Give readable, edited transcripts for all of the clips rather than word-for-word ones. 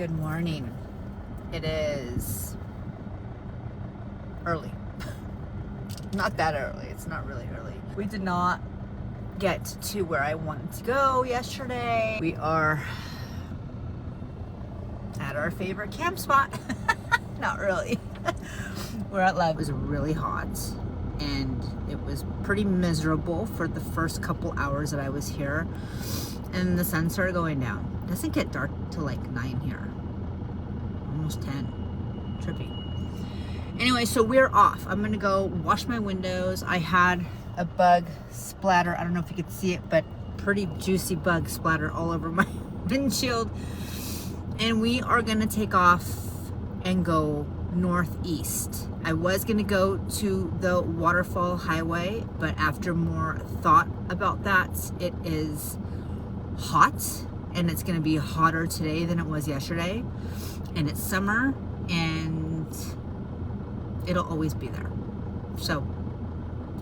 Good morning. It is early. Not that early. It's not really early. We did not get to where I wanted to go yesterday. We are at our favorite camp spot. Not really. We're at Love. It was really hot and it was pretty miserable for the first couple hours that I was here, and the sun started going down. It doesn't get dark till like 9 here. Almost 10. Trippy. Anyway, so we're off. I'm gonna go wash my windows. I had a bug splatter. I don't know if you could see it, but pretty juicy bug splatter all over my windshield. And we are gonna take off and go northeast. I was gonna go to the Waterfall Highway, but after more thought about that, it is hot and it's gonna be hotter today than it was yesterday. And it's summer and it'll always be there. So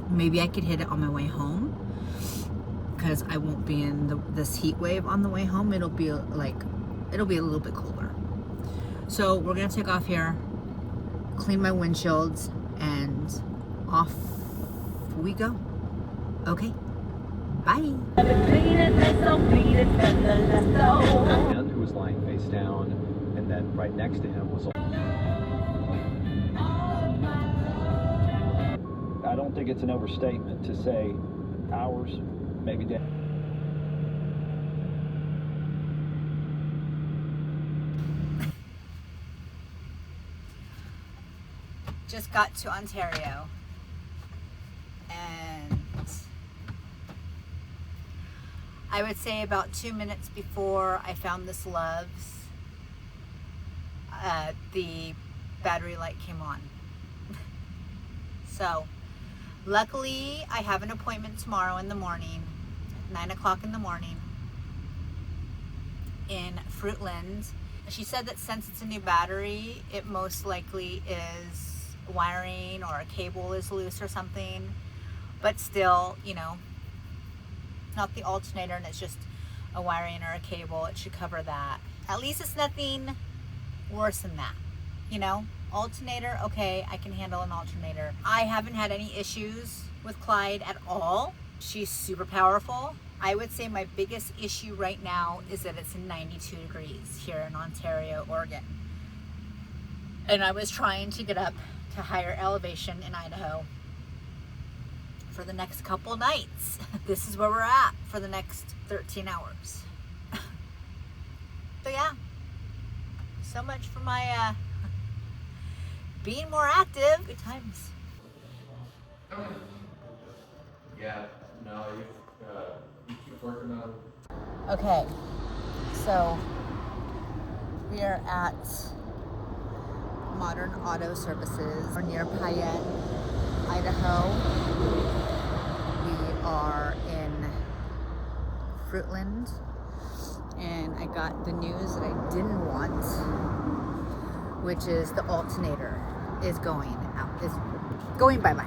maybe I could hit it on my way home because I won't be in this heat wave on the way home. It'll be a little bit cooler. So we're gonna take off here, clean my windshields, and off we go. Okay, bye. Man who was lying face down, and then right next to him was I don't think it's an overstatement to say hours, maybe days. Just got to Ontario and I would say about 2 minutes before I found this Love's, the battery light came on. So luckily I have an appointment tomorrow in the morning, 9 o'clock in the morning in Fruitland. She said that since it's a new battery, it most likely is wiring or a cable is loose or something, but still, you know, not the alternator and it's just a wiring or a cable. It should cover that. At least it's nothing worse than that, you know. Alternator, okay, I can handle an alternator. I haven't had any issues with Clyde at all. She's super powerful. I would say my biggest issue right now is that it's 92 degrees here in Ontario, Oregon. And I was trying to get up to higher elevation in Idaho for the next couple nights. This is where we're at for the next 13 hours. So yeah, so much for my being more active. Good times. Yeah, no, you keep working on. Okay, so we are at Modern Auto Services. We're near Payette, Idaho. We are in Fruitland, and I got the news that I didn't want, which is the alternator is going bye-bye.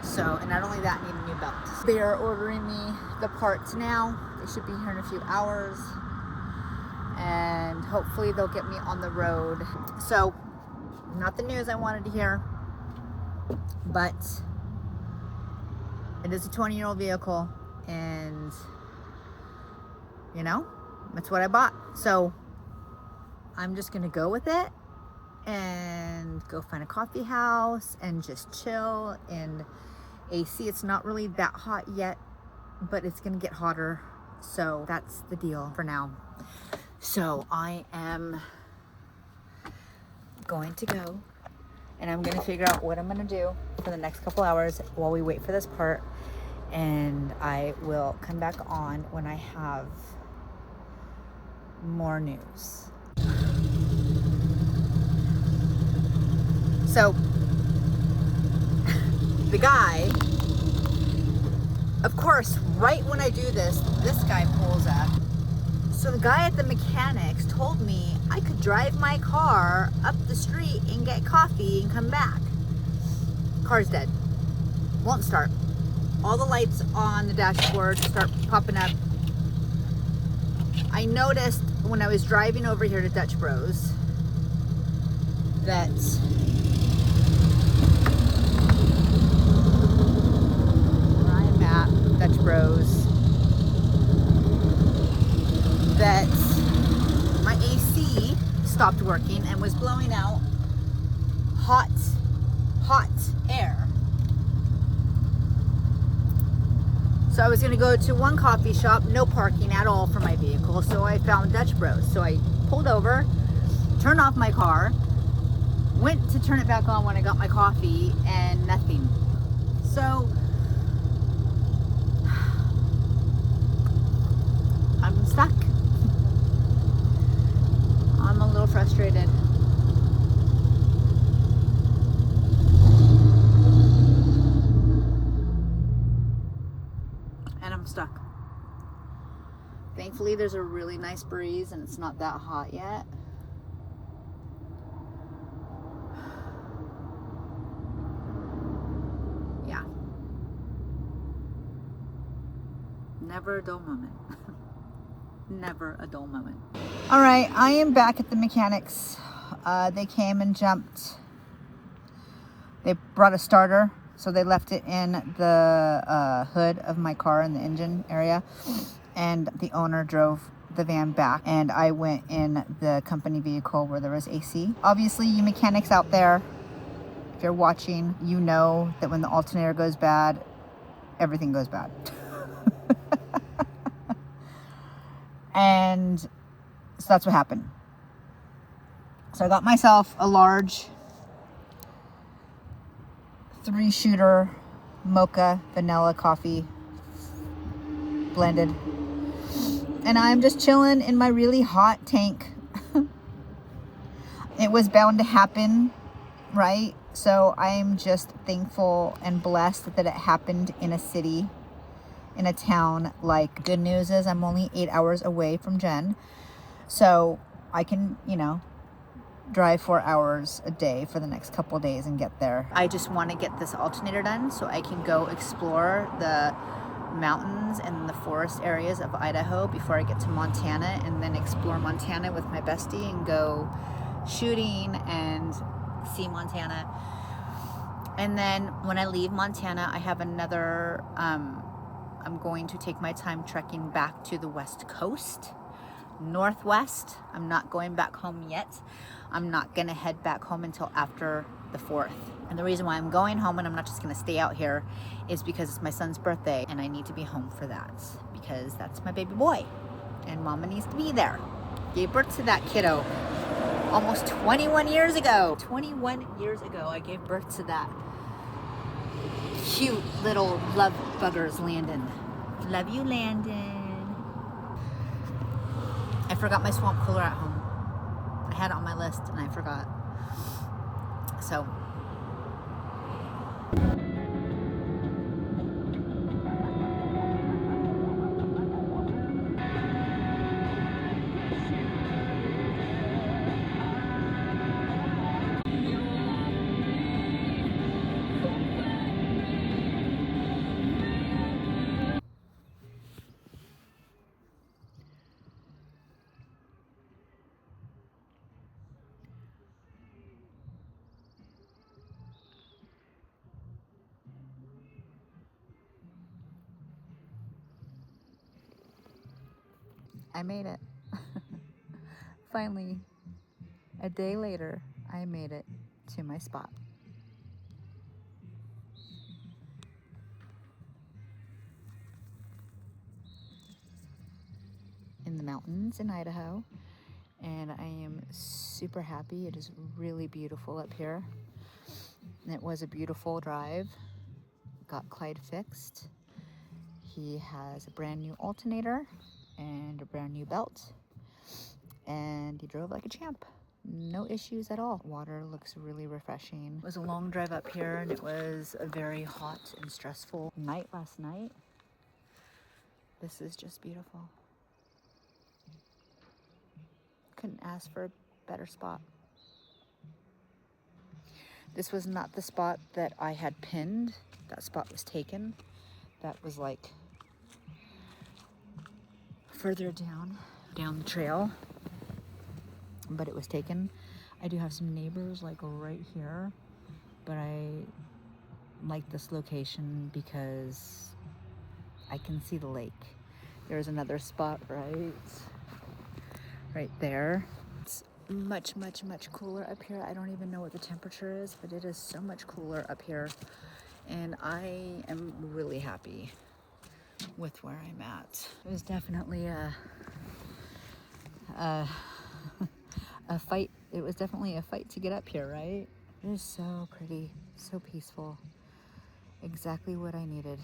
So, and not only that, I need a new belt. They are ordering me the parts now. They should be here in a few hours, and hopefully they'll get me on the road. So, not the news I wanted to hear, but it is a 20-year-old vehicle, and you know, that's what I bought. So I'm just gonna go with it and go find a coffee house and just chill in AC. It's not really that hot yet, but it's gonna get hotter. So that's the deal for now. So I am going to go and I'm gonna figure out what I'm gonna do for the next couple hours while we wait for this part, and I will come back on when I have more news. So the guy, of course, right when I do this, this guy pulls up. So the guy at the mechanics told me I could drive my car up the street and get coffee and come back. Car's dead. Won't start. All the lights on the dashboard start popping up. I noticed when I was driving over here to Dutch Bros that where I am at, Dutch Bros, that my AC stopped working and was blowing out hot air. So I was gonna go to one coffee shop, no parking at all for my vehicle, so I found Dutch Bros. So I pulled over, turned off my car, went to turn it back on when I got my coffee, and nothing. So I'm stuck. I'm a little frustrated. And I'm stuck. Thankfully, there's a really nice breeze and it's not that hot yet. Yeah. Never a dull moment. Never a dull moment. All right, I am back at the mechanics. They came and jumped. They brought a starter, so they left it in the hood of my car in the engine area, and the owner drove the van back, and I went in the company vehicle where there was AC. Obviously, you mechanics out there, if you're watching, you know that when the alternator goes bad, everything goes bad. And so that's what happened. So I got myself a large 3-shooter mocha vanilla coffee blended. And I'm just chilling in my really hot tank. It was bound to happen, right? So I'm just thankful and blessed that it happened in a city, in a town. Like, good news is I'm only 8 hours away from Jen. So I can, you know, drive 4 hours a day for the next couple of days and get there. I just want to get this alternator done so I can go explore the mountains and the forest areas of Idaho before I get to Montana, and then explore Montana with my bestie and go shooting and see Montana. And then when I leave Montana, I have another, I'm going to take my time trekking back to the West Coast, Northwest. I'm not going back home yet. I'm not gonna head back home until after the 4th. And the reason why I'm going home and I'm not just gonna stay out here is because it's my son's birthday and I need to be home for that, because that's my baby boy and mama needs to be there. Gave birth to that kiddo almost 21 years ago. 21 years ago, I gave birth to that cute little love buggers, Landon. Love you, Landon. I forgot my swamp cooler at home. I had it on my list and I forgot. So. I made it. Finally, a day later, I made it to my spot. In the mountains in Idaho, and I am super happy. It is really beautiful up here. It was a beautiful drive. Got Clyde fixed. He has a brand new alternator and a brand new belt, and he drove like a champ. No issues at all. Water looks really refreshing. It was a long drive up here, and it was a very hot and stressful night last night. This is just beautiful. Couldn't ask for a better spot. This was not the spot that I had pinned. That spot was taken. That was like further down the trail. but it was taken. I do have some neighbors like right here, but I like this location because I can see the lake. There's another spot right there. It's much, much, much cooler up here. I don't even know what the temperature is, but it is so much cooler up here. And I am really happy with where I'm at. It was definitely a fight. It was definitely a fight to get up here, right? It is so pretty, so peaceful. Exactly what I needed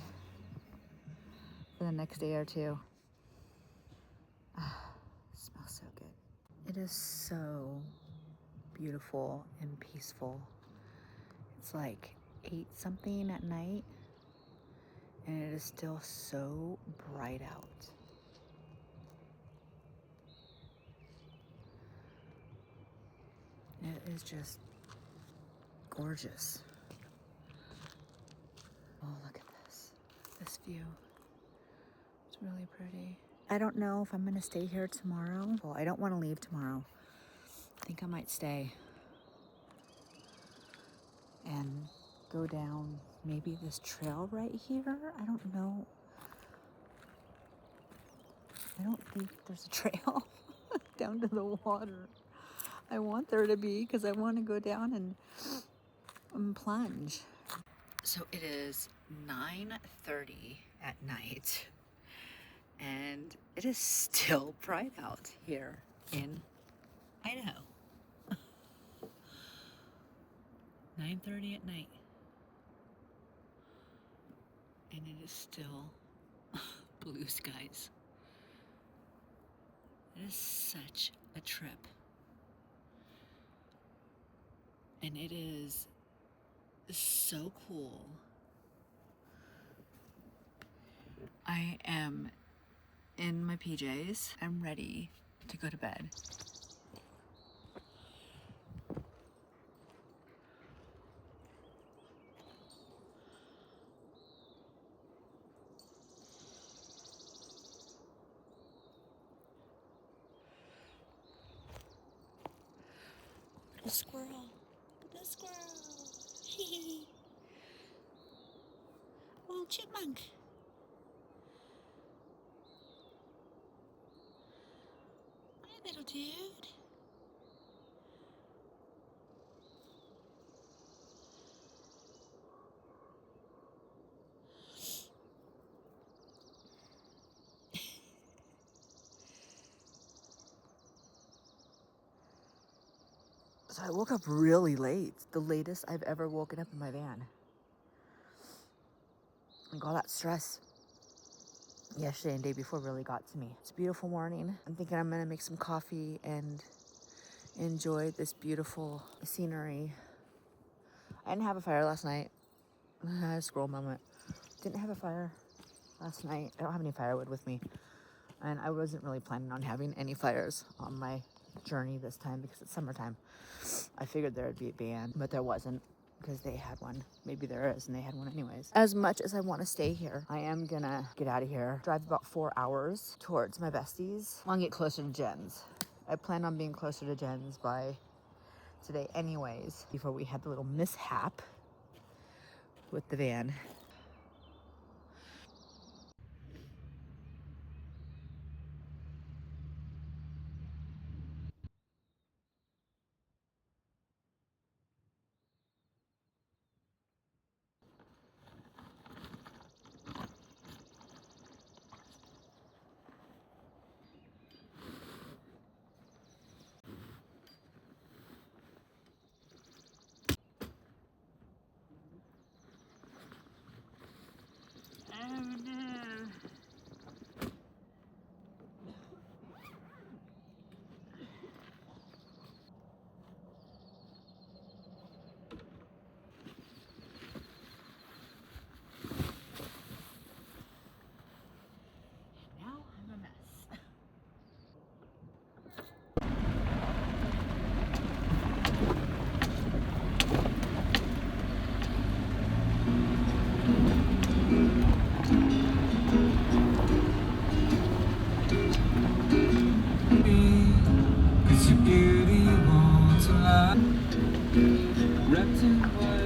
for the next day or two. Smells so good. It is so beautiful and peaceful. It's like 8 something at night and it is still so bright out. It is just gorgeous. Oh, look at this view. It's really pretty. I don't know if I'm gonna stay here tomorrow. Well, I don't want to leave tomorrow. I think I might stay and go down maybe this trail right here. I don't know. I don't think there's a trail down to the water. I want there to be because I want to go down and plunge. So it is 9:30 at night and it is still bright out here in Idaho. 9:30 at night and it is still blue skies. It is such a trip. And it is so cool. I am in my PJs. I'm ready to go to bed. A squirrel. A squirrel. Hee. Oh, chipmunk. Hi, little dude. So I woke up really late. The latest I've ever woken up in my van. Like all that stress yesterday and day before really got to me. It's a beautiful morning. I'm thinking I'm gonna make some coffee and enjoy this beautiful scenery. I didn't have a fire last night. A scroll moment. Didn't have a fire last night. I don't have any firewood with me. And I wasn't really planning on having any fires on my journey this time because it's summertime. I figured there would be a band, but there wasn't because they had one. Maybe there is and they had one anyways. As much as I want to stay here, I am gonna get out of here. Drive about 4 hours towards my besties. I want to get closer to Jen's. I plan on being closer to Jen's by today anyways, before we had the little mishap with the van. beauty won't lie. Wrapped in white.